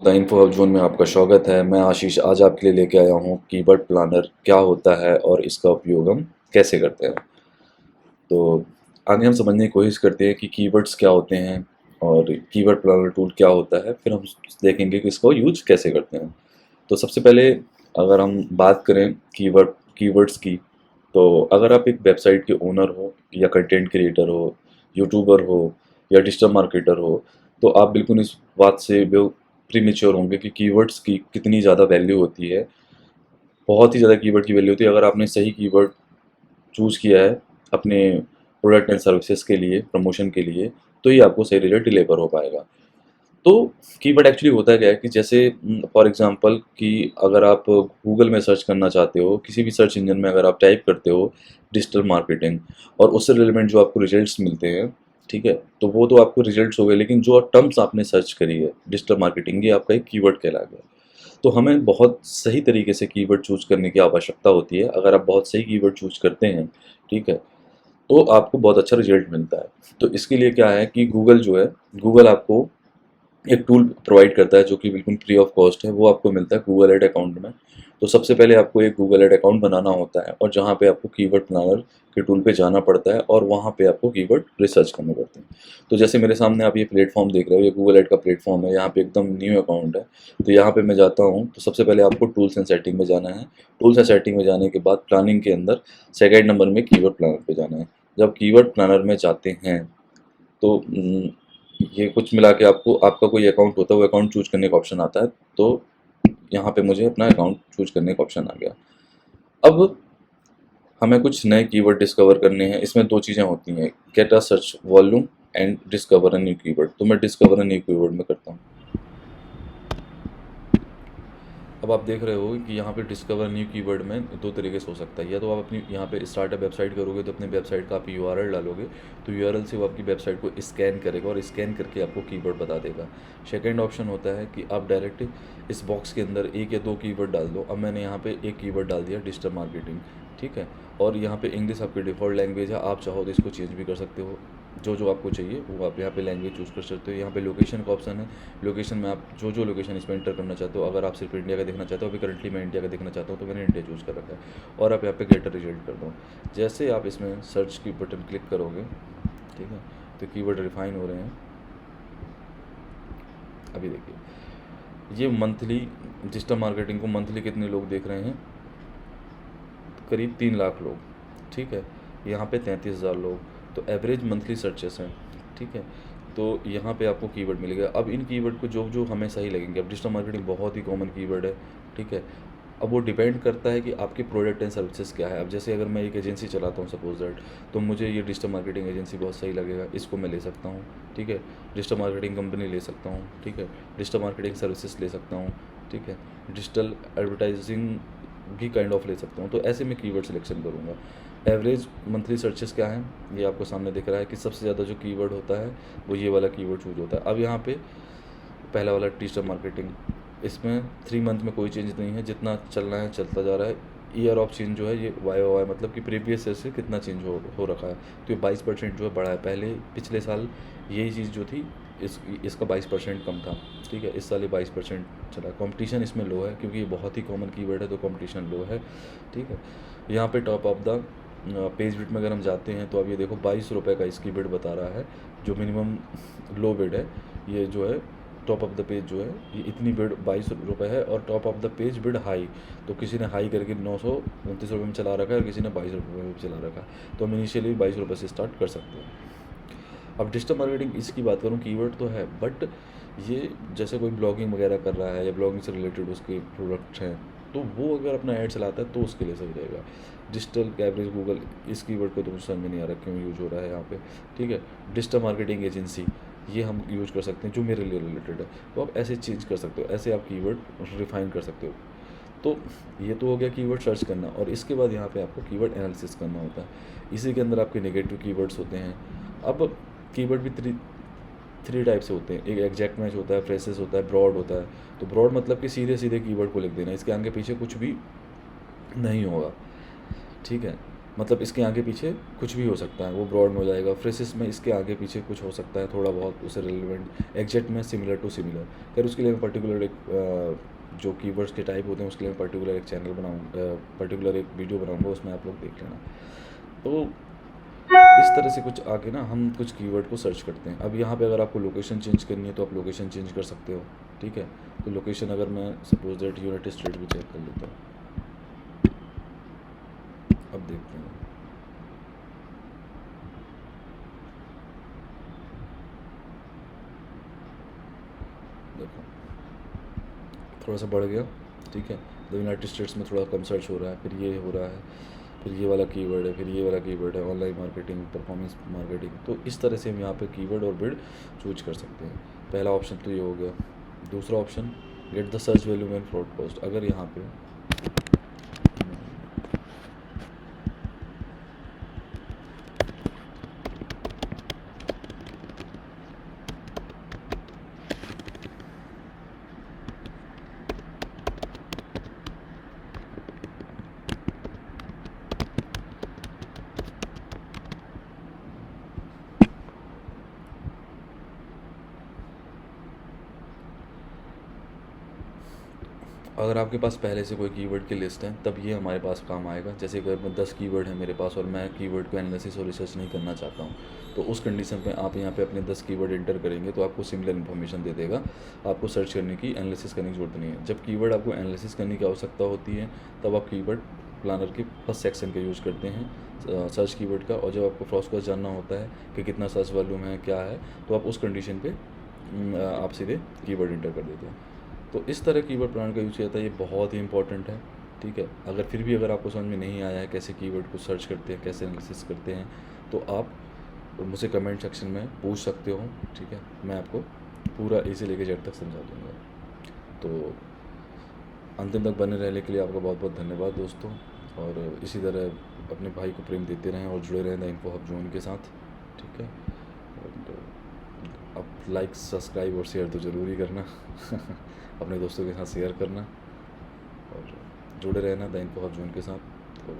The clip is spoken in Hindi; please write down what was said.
द इन्फो हब जोन में आपका स्वागत है। मैं आशीष आज आपके लिए लेके आया हूँ कीवर्ड प्लानर क्या होता है और इसका उपयोग हम कैसे करते हैं। तो आगे हम समझने की कोशिश करते हैं कि कीवर्ड्स क्या होते हैं और कीवर्ड प्लानर टूल क्या होता है, फिर हम देखेंगे कि इसको यूज कैसे करते हैं। तो सबसे पहले अगर हम बात करें कीवर्ड्स की, तो अगर आप एक वेबसाइट के ओनर हो या कंटेंट क्रिएटर हो, यूट्यूबर हो या डिजिटल मार्केटर हो, तो आप बिल्कुल इस बात से प्रीमेच्योर होंगे कि कीवर्ड्स की कितनी ज़्यादा वैल्यू होती है। बहुत ही ज़्यादा कीवर्ड की वैल्यू होती है। अगर आपने सही कीवर्ड चूज़ किया है अपने प्रोडक्ट एंड सर्विसेज के लिए, प्रमोशन के लिए, तो ही आपको सही रिजल्ट डिलीवर हो पाएगा। तो कीवर्ड एक्चुअली होता क्या है कि जैसे फॉर एग्जांपल कि अगर आप गूगल में सर्च करना चाहते हो, किसी भी सर्च इंजन में अगर आप टाइप करते हो डिजिटल मार्केटिंग और उससे रिलेवेंट जो आपको रिजल्ट्स मिलते हैं, ठीक है, तो वो तो आपको रिजल्ट्स हो गए, लेकिन जो टर्म्स आपने सर्च करी है डिजिटल मार्केटिंग, ये आपका एक कीवर्ड कहला गया। तो हमें बहुत सही तरीके से कीवर्ड चूज करने की आवश्यकता होती है। अगर आप बहुत सही कीवर्ड चूज करते हैं, ठीक है, तो आपको बहुत अच्छा रिजल्ट मिलता है। तो इसके लिए क्या है कि गूगल जो है, गूगल आपको एक टूल प्रोवाइड करता है जो कि बिल्कुल फ्री ऑफ कॉस्ट है। वो आपको मिलता है गूगल एड अकाउंट में। तो सबसे पहले आपको एक गूगल एड अकाउंट बनाना होता है और जहाँ पे आपको कीवर्ड प्लानर के टूल पे जाना पड़ता है और वहाँ पे आपको कीवर्ड रिसर्च करने पड़ते हैं। तो जैसे मेरे सामने आप ये प्लेटफॉर्म देख रहे हो, ये गूगल एड का प्लेटफॉर्म है। यहाँ पे एकदम न्यू अकाउंट है। तो यहाँ पे मैं जाता हूँ, तो सबसे पहले आपको टूल्स एंड सेटिंग में जाना है। टूल्स एंड सेटिंग में जाने के बाद प्लानिंग के अंदर सेकेंड नंबर में कीवर्ड प्लानर पे जाना है। जब कीवर्ड प्लानर में जाते हैं तो ये कुछ मिला के आपको आपका कोई अकाउंट होता है, वो अकाउंट चूज करने का ऑप्शन आता है। तो यहाँ पे मुझे अपना अकाउंट चूज करने का ऑप्शन आ गया। अब हमें कुछ नए कीवर्ड डिस्कवर करने हैं। इसमें दो चीज़ें होती हैं, get a search volume and discover a new keyword. तो मैं डिस्कवर अ न्यू कीवर्ड में करता हूँ। अब आप देख रहे हो कि यहाँ पे डिस्कवर न्यू कीवर्ड में दो तरीके से हो सकता है। या तो आप अपनी यहाँ पे स्टार्टअप वेबसाइट करोगे, तो अपने वेबसाइट का आप यूआरएल डालोगे, तो यूआरएल से वो आपकी वेबसाइट को स्कैन करेगा और स्कैन करके आपको कीवर्ड बता देगा। सेकंड ऑप्शन होता है कि आप डायरेक्ट इस बॉक्स के अंदर एक या दो कीवर्ड डाल दो। अब मैंने यहाँ पे एक कीवर्ड डाल दिया, डिजिटल मार्केटिंग, ठीक है, और यहाँ पे इंग्लिश आपकी डिफ़ॉल्ट लैंग्वेज है। आप चाहो तो इसको चेंज भी कर सकते हो, जो जो आपको चाहिए वो आप यहाँ पे लैंग्वेज चूज़ कर सकते हो। यहाँ पे लोकेशन का ऑप्शन है। लोकेशन में आप जो जो लोकेशन इसमें एंटर करना चाहते हो, अगर आप सिर्फ इंडिया का देखना चाहते हो, अभी करंटली मैं इंडिया का देखना चाहता हूँ, तो मैंने इंडिया चूज़ कर रखा है। और आप यहाँ पे गेट अ रिजल्ट कर दो। जैसे आप इसमें सर्च की बटन क्लिक करोगे, ठीक है, तो कीवर्ड रिफाइन हो रहे हैं। अभी देखिए, ये मंथली डिजिटल मार्केटिंग को मंथली कितने लोग देख रहे हैं, करीब 3 लाख लोग, ठीक है। यहाँ पे 33,000 लोग, तो एवरेज मंथली सर्चेस हैं, ठीक है। तो यहाँ पे आपको कीवर्ड मिलेगा। अब इन कीवर्ड को जो जो हमें सही लगेंगे, अब डिजिटल मार्केटिंग बहुत ही कॉमन कीवर्ड है, ठीक है। अब वो डिपेंड करता है कि आपके प्रोडक्ट एंड सर्विसेज क्या है। अब जैसे अगर मैं एक एजेंसी चलाता हूँ सपोज दैट, तो मुझे ये डिजिटल मार्केटिंग एजेंसी बहुत सही लगेगा, इसको मैं ले सकता हूँ, ठीक है। डिजिटल मार्केटिंग कंपनी ले सकता हूँ, ठीक है। डिजिटल मार्केटिंग सर्विसेज ले सकता हूँ, ठीक है। डिजिटल एडवर्टाइजिंग भी काइंड ऑफ ले सकता हूँ। तो ऐसे में कीवर्ड सिलेक्शन करूँगा। एवरेज मंथली सर्चेस क्या हैं, ये आपको सामने दिख रहा है कि सबसे ज़्यादा जो कीवर्ड होता है वो ये वाला कीवर्ड चूज होता है। अब यहाँ पे पहला वाला डिजिटल मार्केटिंग, इसमें 3 मंथ में कोई चेंज नहीं है, जितना चलना है चलता जा रहा है। ईयर ऑफ चेंज जो है ये वाई मतलब कि प्रीवियस ईयर से कितना चेंज हो रखा है, तो ये 22% जो है बढ़ा है। पहले पिछले साल यही चीज़ जो थी, इसका 22% कम था, ठीक है। इस साल ये 22% चला। कंपटीशन इसमें लो है क्योंकि ये बहुत ही कॉमन कीवर्ड है, तो कंपटीशन लो है, ठीक है। यहाँ पे top of the page bid में अगर हम जाते हैं, तो अब ये देखो 22 रुपये का इसकी बिड बता रहा है, जो मिनिमम लो बिड है। ये जो है टॉप ऑफ द पेज जो है, ये इतनी बिड 22 रुपये है, और top of the page bid high, तो किसी ने हाई करके 929 रुपये में चला रखा है और किसी ने 22 रुपये में चला रखा है। तो हम इनिशियली 22 रुपये से स्टार्ट कर सकते हैं। अब डिजिटल मार्केटिंग इसकी बात करूँ, कीवर्ड तो है, बट ये जैसे कोई ब्लॉगिंग वगैरह कर रहा है या ब्लॉगिंग से रिलेटेड उसके प्रोडक्ट हैं, तो वो अगर अपना ऐड चलाता है तो उसके लिए सही रहेगा। डिजिटल एवरेज गूगल, इस कीवर्ड को तो मुझे समझ में नहीं आ रहा क्यों यूज हो रहा है यहाँ पे, ठीक है। डिजिटल मार्केटिंग एजेंसी, ये हम यूज कर सकते हैं जो मेरे लिए रिलेटेड है। तो आप ऐसे चेंज कर सकते हो, ऐसे आप कीवर्ड रिफाइन कर सकते हो। तो ये तो हो गया कीवर्ड सर्च करना, और इसके बाद यहाँ पे आपको कीवर्ड एनालिसिस करना होता है। इसी के अंदर आपके नेगेटिव कीवर्ड्स होते हैं। अब कीवर्ड भी थ्री थ्री टाइप से होते हैं। एक एग्जैक्ट मैच होता है, फ्रेसेस होता है, ब्रॉड होता है। तो ब्रॉड मतलब कि सीधे सीधे कीवर्ड को लिख देना, इसके आगे पीछे कुछ भी नहीं होगा, ठीक है। मतलब इसके आगे पीछे कुछ भी हो सकता है, वो ब्रॉड में हो जाएगा। फ्रेसिस में इसके आगे पीछे कुछ हो सकता है थोड़ा बहुत उसे रिलेवेंट। एग्जैक्ट में सिमिलर टू सिमिलर। खैर उसके लिए मैं पर्टिकुलर एक जो कीवर्ड्स के टाइप होते हैं उसके लिए मैं पर्टिकुलर एक चैनल बनाऊँ, पर्टिकुलर एक वीडियो बनाऊँगा, उसमें आप लोग देख लेना। तो इस तरह से कुछ आगे ना हम कुछ कीवर्ड को सर्च करते हैं। अब यहाँ पे अगर आपको लोकेशन चेंज करनी है तो आप लोकेशन चेंज कर सकते हो, ठीक है। तो लोकेशन अगर मैं सपोज दैट यूनाइटेड स्टेट भी चेक कर लेता हूँ, अब देखते हैं। देखो थोड़ा सा बढ़ गया, ठीक है। तो यूनाइटेड स्टेट्स में थोड़ा कम सर्च हो रहा है, फिर ये हो रहा है, फिर ये वाला कीवर्ड है, फिर ये वाला कीवर्ड है, ऑनलाइन मार्केटिंग, परफॉर्मेंस मार्केटिंग। तो इस तरह से हम यहाँ पे कीवर्ड और बिड चूज कर सकते हैं। पहला ऑप्शन तो ये हो गया। दूसरा option get the search value and fraud cost. अगर यहाँ पे अगर आपके पास पहले से कोई कीवर्ड की लिस्ट है तब ये हमारे पास काम आएगा। जैसे अगर मैं 10 कीवर्ड है मेरे पास और मैं कीवर्ड को एनालिसिस और रिसर्च नहीं करना चाहता हूँ, तो उस कंडीशन पे आप यहाँ पे अपने 10 कीवर्ड एंटर करेंगे तो आपको सिमिलर इन्फॉर्मेशन दे देगा। आपको सर्च करने की, एनालिसिस करने की ज़रूरत नहीं है। जब कीवर्ड आपको एनालिसिस करने की आवश्यकता होती है तब आप कीवर्ड प्लानर के फर्स्ट सेक्शन का यूज़ करते हैं, सर्च कीवर्ड का। और जब आपको फ्रॉड कॉस्ट जानना होता है कि कितना सर्च वॉल्यूम है, क्या है, तो आप उस कंडीशन पे आप सीधे कीवर्ड एंटर कर देते हैं। तो इस तरह कीवर्ड प्लान का यूज़ किया जाता है, ये बहुत ही इंपॉर्टेंट है, ठीक है। अगर फिर भी अगर आपको समझ में नहीं आया है कैसे कीवर्ड को सर्च करते हैं, कैसे एनालिसिस करते हैं, तो आप मुझे कमेंट सेक्शन में पूछ सकते हो, ठीक है। मैं आपको पूरा ए से लेकर जेड तक समझा दूँगा। तो अंतिम तक बने रहने के लिए आपका बहुत बहुत धन्यवाद दोस्तों। और इसी तरह अपने भाई को प्रेम देते रहें और जुड़े रहें द इन्फो हब जोन के साथ, ठीक है। और आप लाइक, सब्सक्राइब और शेयर तो ज़रूर ही करना अपने दोस्तों के साथ शेयर करना और जुड़े रहना द इन्फो हब जोन के साथ। तो